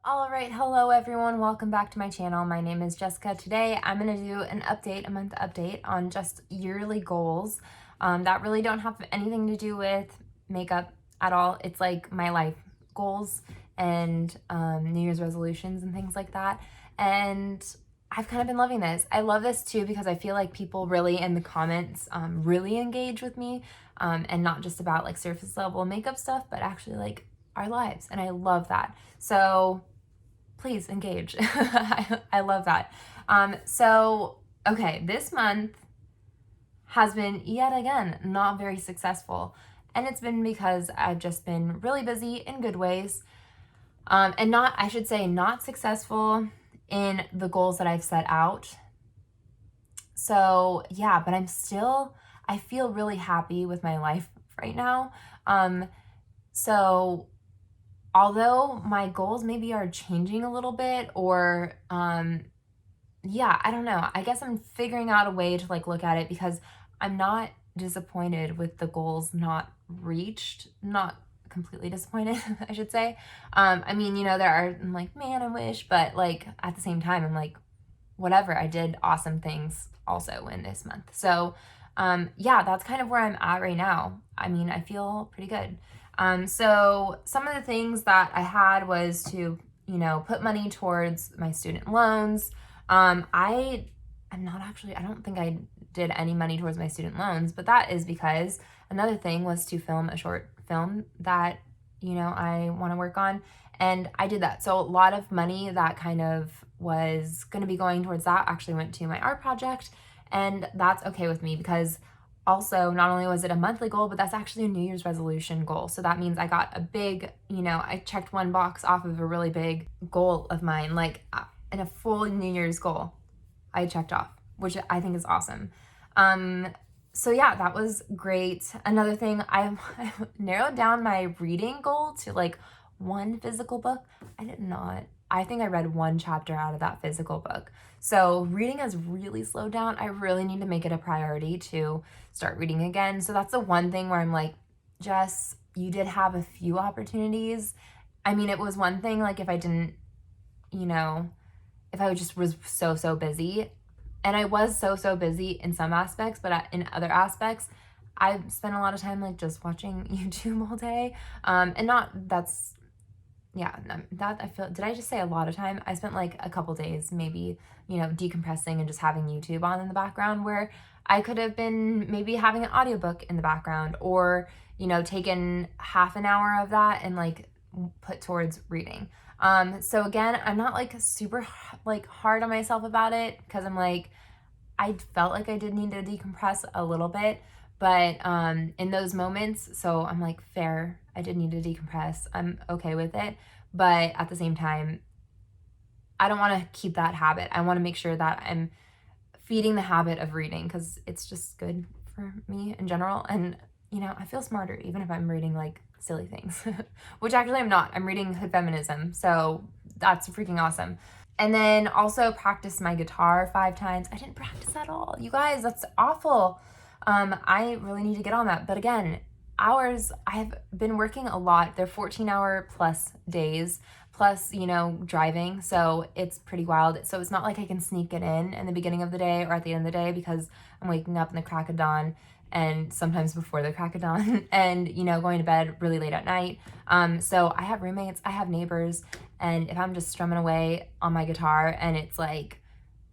All right, hello everyone. Welcome back to my channel. My name is Jessica. Today I'm going to do a month update on just yearly goals that really don't have anything to do with makeup at all. It's like my life goals and New Year's resolutions and things like that. And I've kind of been loving this. I love this too because I feel like people really in the comments really engage with me and not just about like surface level makeup stuff, but actually like our lives. And I love that. So please engage. I love that. Okay, this month has been yet again not very successful. And it's been because I've just been really busy in good ways. And I should say, not successful in the goals that I've set out. So yeah, but I feel really happy with my life right now. So although my goals maybe are changing a little bit or yeah, I don't know. I guess I'm figuring out a way to like look at it because I'm not disappointed with the goals not reached, not completely disappointed, I should say. I mean, I'm like, man, I wish, but like at the same time, I'm like, whatever, I did awesome things also in this month. So, yeah, that's kind of where I'm at right now. I mean, I feel pretty good. So some of the things that I had was to, put money towards my student loans. I don't think I did any money towards my student loans, but that is because another thing was to film a short film that, I want to work on. And I did that. So a lot of money that kind of was going to be going towards that actually went to my art project. And that's okay with me because also not only was it a monthly goal, but that's actually a New Year's resolution goal. So that means I got a big, I checked one box off of a really big goal of mine, like in a full New Year's goal I checked off, which I think is awesome. So yeah, that was great. Another thing, I narrowed down my reading goal to like one physical book. I think I read one chapter out of that physical book. So reading has really slowed down. I really need to make it a priority to start reading again. So that's the one thing where I'm like, Jess, you did have a few opportunities. I mean, it was one thing like if I didn't, if I just was so busy, and I was so busy in some aspects, but in other aspects, I spent a lot of time like just watching YouTube all day. And not that's yeah, that I feel, did I just say a lot of time? I spent like a couple days maybe, decompressing and just having YouTube on in the background where I could have been maybe having an audiobook in the background or, taken half an hour of that and like put towards reading. So again, I'm not like super like hard on myself about it because I'm like, I felt like I did need to decompress a little bit, but in those moments, so I'm like, fair, I did need to decompress. I'm okay with it. But at the same time, I don't want to keep that habit. I want to make sure that I'm feeding the habit of reading because it's just good for me in general. And, I feel smarter even if I'm reading like silly things, which actually I'm not. I'm reading Hood Feminism. So that's freaking awesome. And then also practice my guitar 5 times. I didn't practice at all. You guys, that's awful. I really need to get on that. But again, hours, I've been working a lot. They're 14-hour plus days, plus, driving. So it's pretty wild. So it's not like I can sneak it in the beginning of the day or at the end of the day because I'm waking up in the crack of dawn and sometimes before the crack of dawn and, going to bed really late at night. So I have roommates, I have neighbors, and if I'm just strumming away on my guitar and it's like,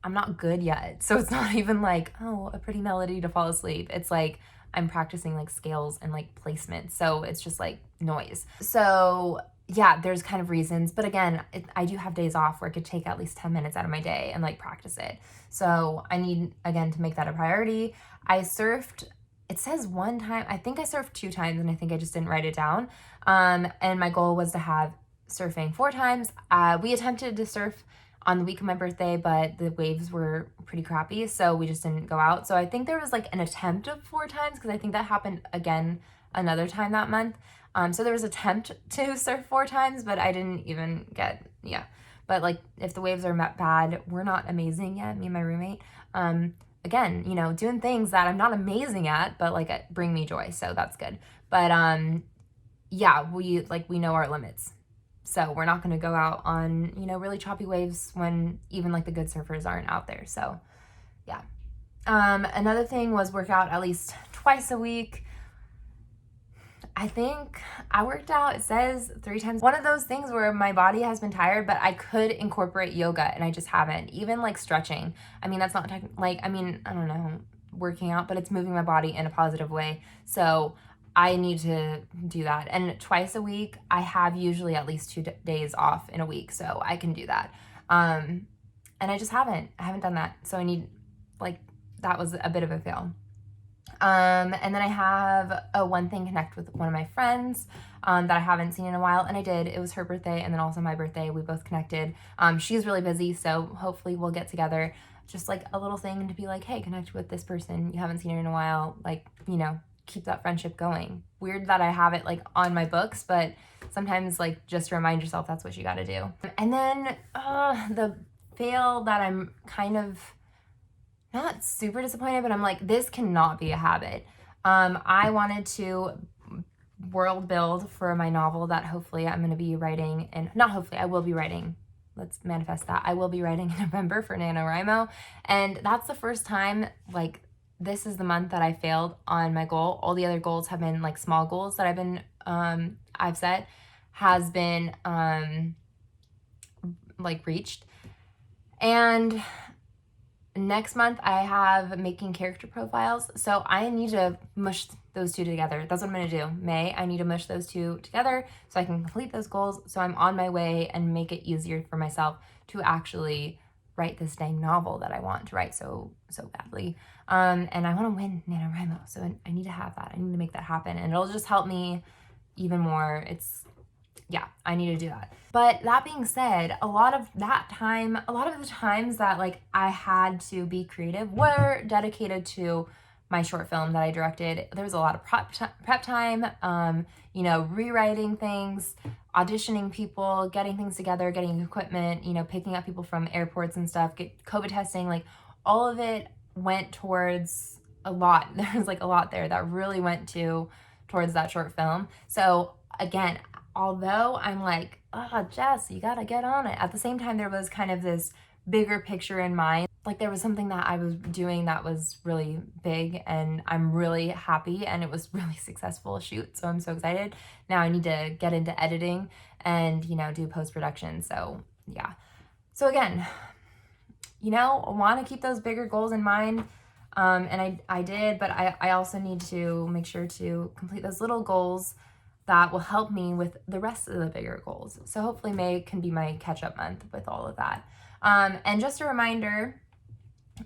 I'm not good yet. So it's not even like, oh, a pretty melody to fall asleep. It's like I'm practicing like scales and like placement. So it's just like noise. So yeah, there's kind of reasons. But again, I do have days off where I could take at least 10 minutes out of my day and like practice it. So I need, again, to make that a priority. I surfed, it says one time, I think I surfed 2 times and I think I just didn't write it down. And my goal was to have surfing 4 times. We attempted to surf on the week of my birthday, but the waves were pretty crappy, so we just didn't go out. So I think there was like an attempt of 4 times because I think that happened again another time that month. So there was an attempt to surf 4 times, but I didn't even get, yeah. But like if the waves are bad, we're not amazing yet, me and my roommate. Again, doing things that I'm not amazing at, but like bring me joy, so that's good. But yeah, we know our limits. So we're not going to go out on, you know, really choppy waves when even like the good surfers aren't out there. So yeah. Another thing was work out at least twice a week. I think I worked out, it says 3 times. One of those things where my body has been tired, but I could incorporate yoga and I just haven't. Even like stretching. I mean, that's not I don't know, working out, but it's moving my body in a positive way. So I need to do that. And twice a week, I have usually at least 2 days off in a week. So I can do that. And I just haven't. I haven't done that. So I need, like, that was a bit of a fail. And then I have a one thing connect with one of my friends that I haven't seen in a while, and I did. It was her birthday and then also my birthday. We both connected. She's really busy, so hopefully we'll get together. Just like a little thing to be like, hey, connect with this person. You haven't seen her in a while. Like, you know, keep that friendship going. Weird that I have it like on my books, but sometimes like just remind yourself that's what you got to do. And then the fail that I'm kind of not super disappointed, but I'm like, this cannot be a habit. I wanted to world build for my novel that hopefully I'm going to be writing, and not hopefully, I will be writing. Let's manifest that. I will be writing in November for NaNoWriMo. And that's the first time, like, this is the month that I failed on my goal. All the other goals have been like small goals that I've set, has been like reached. And next month I have making character profiles, so I need to mush those two together. That's what I'm gonna do. May, I need to mush those two together so I can complete those goals, so I'm on my way and make it easier for myself to actually write this dang novel that I want to write so badly. And I want to win NaNoWriMo, so I need to have that. I need to make that happen, and it'll just help me even more. Yeah, I need to do that. But that being said, a lot of the times that like I had to be creative were dedicated to my short film that I directed. There was a lot of prep time, you know, rewriting things, auditioning people, getting things together, getting equipment, you know, picking up people from airports and stuff, get COVID testing, like all of it went towards a lot. There was like a lot there that really went towards that short film. So again, although I'm like, oh, Jess, you gotta get on it. At the same time, there was kind of this bigger picture in mind. Like there was something that I was doing that was really big and I'm really happy and it was really successful shoot. So I'm so excited. Now I need to get into editing and, you know, do post-production. So yeah. So again, you know, I want to keep those bigger goals in mind. And I did, but I also need to make sure to complete those little goals that will help me with the rest of the bigger goals. So hopefully May can be my catch-up month with all of that. And just a reminder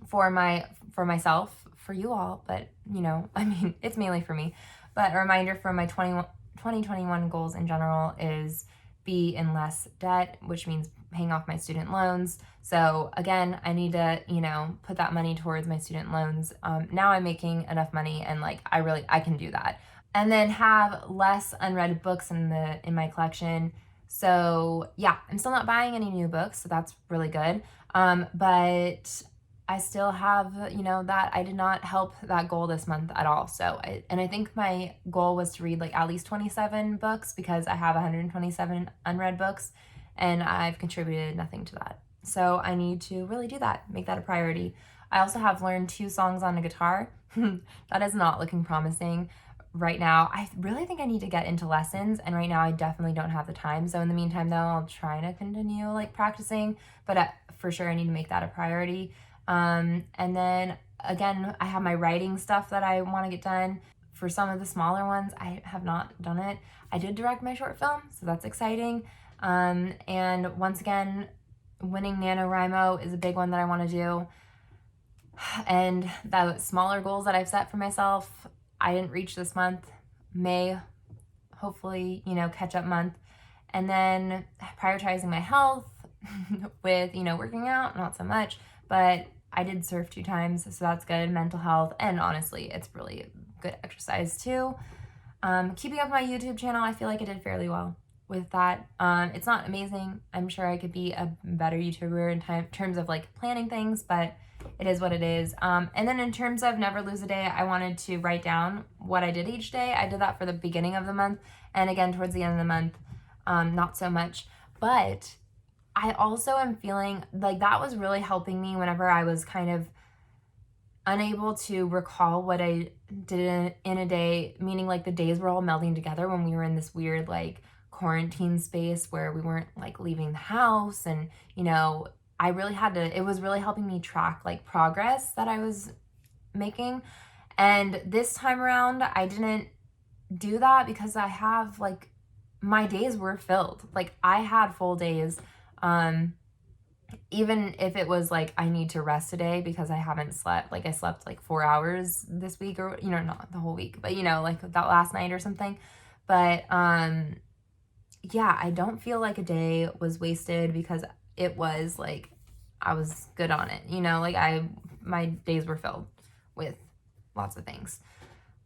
for myself, for you all, but you know, I mean, it's mainly for me, but a reminder for my 2021 goals in general is be in less debt, which means paying off my student loans. So again, I need to, you know, put that money towards my student loans. Now I'm making enough money and like, I can do that. And then have less unread books in my collection. So yeah, I'm still not buying any new books, so that's really good. But I still have, you know, that I did not help that goal this month at all. So, I think my goal was to read like at least 27 books because I have 127 unread books and I've contributed nothing to that. So I need to really do that, make that a priority. I also have learned 2 songs on a guitar. That is not looking promising right now. I really think I need to get into lessons, and right now I definitely don't have the time. So in the meantime though, I'll try to continue like practicing, but for sure I need to make that a priority. And then again, I have my writing stuff that I want to get done. For some of the smaller ones, I have not done it. I did direct my short film, so that's exciting. And once again, winning NaNoWriMo is a big one that I want to do. And the smaller goals that I've set for myself, I didn't reach this month. May, hopefully, you know, catch up month. And then prioritizing my health with, you know, working out, not so much, but I did surf 2 times, so that's good. Mental health, and honestly, it's really good exercise too. Keeping up my YouTube channel, I feel like I did fairly well with that. It's not amazing. I'm sure I could be a better YouTuber in terms of like planning things, but it is what it is. And then in terms of never lose a day, I wanted to write down what I did each day. I did that for the beginning of the month and again towards the end of the month. not so much. But I also am feeling like that was really helping me whenever I was kind of unable to recall what I did in a day, meaning like the days were all melding together when we were in this weird like quarantine space where we weren't like leaving the house. And, I really had to, it was really helping me track like progress that I was making. And this time around, I didn't do that because I have like, my days were filled. Like I had full days. Even if it was like I need to rest today because I haven't slept, like I slept like 4 hours this week, or not the whole week, but like that last night or something. But yeah, I don't feel like a day was wasted because it was like I was good on it, like my days were filled with lots of things.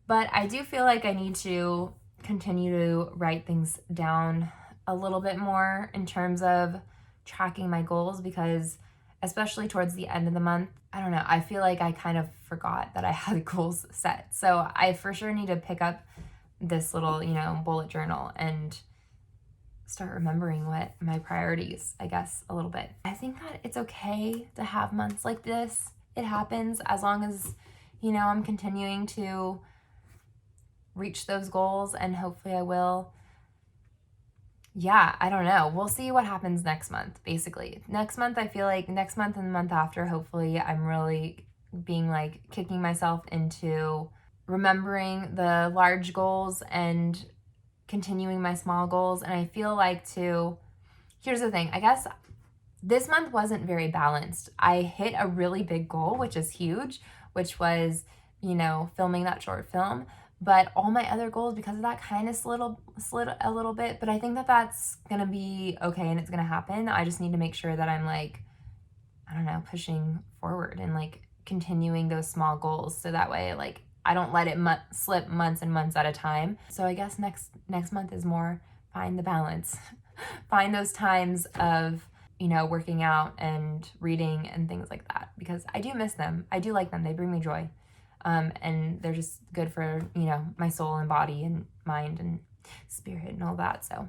But I do feel like I need to continue to write things down a little bit more in terms of tracking my goals, because especially towards the end of the month, I don't know, I feel like I kind of forgot that I had goals set. So I for sure need to pick up this little, bullet journal and start remembering what my priorities, I guess, a little bit. I think that it's okay to have months like this. It happens as long as, I'm continuing to reach those goals, and hopefully I will. Yeah, I don't know. We'll see what happens next month, basically. Next month, I feel like next month and the month after, hopefully I'm really being like kicking myself into remembering the large goals and continuing my small goals. And I feel like here's the thing, I guess this month wasn't very balanced. I hit a really big goal, which is huge, which was, filming that short film. But all my other goals, because of that, kind of slid a little bit. But I think that that's going to be okay and it's going to happen. I just need to make sure that I'm like, I don't know, pushing forward and like continuing those small goals. So that way, like, I don't let it slip months and months at a time. So I guess next month is more find the balance. Find those times of, working out and reading and things like that, because I do miss them. I do like them. They bring me joy. And they're just good for, my soul and body and mind and spirit and all that. So,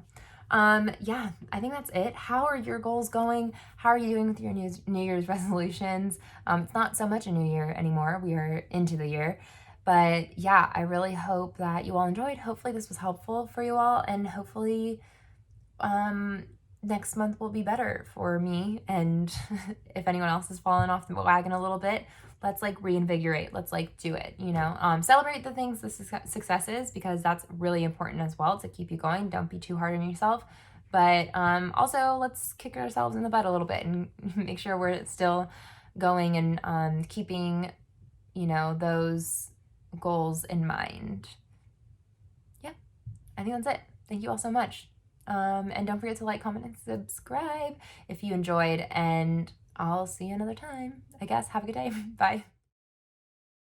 yeah, I think that's it. How are your goals going? How are you doing with your New Year's resolutions? It's not so much a new year anymore. We are into the year. But yeah, I really hope that you all enjoyed. Hopefully this was helpful for you all, and hopefully next month will be better for me. And if anyone else has fallen off the wagon a little bit, let's like reinvigorate. Let's like do it, celebrate the things, the successes, because that's really important as well to keep you going. Don't be too hard on yourself. But also let's kick ourselves in the butt a little bit and make sure we're still going and keeping, those goals in mind. Yeah, I think that's it. Thank you all so much. And don't forget to like, comment, and subscribe if you enjoyed, and I'll see you another time, I guess. Have a good day. Bye.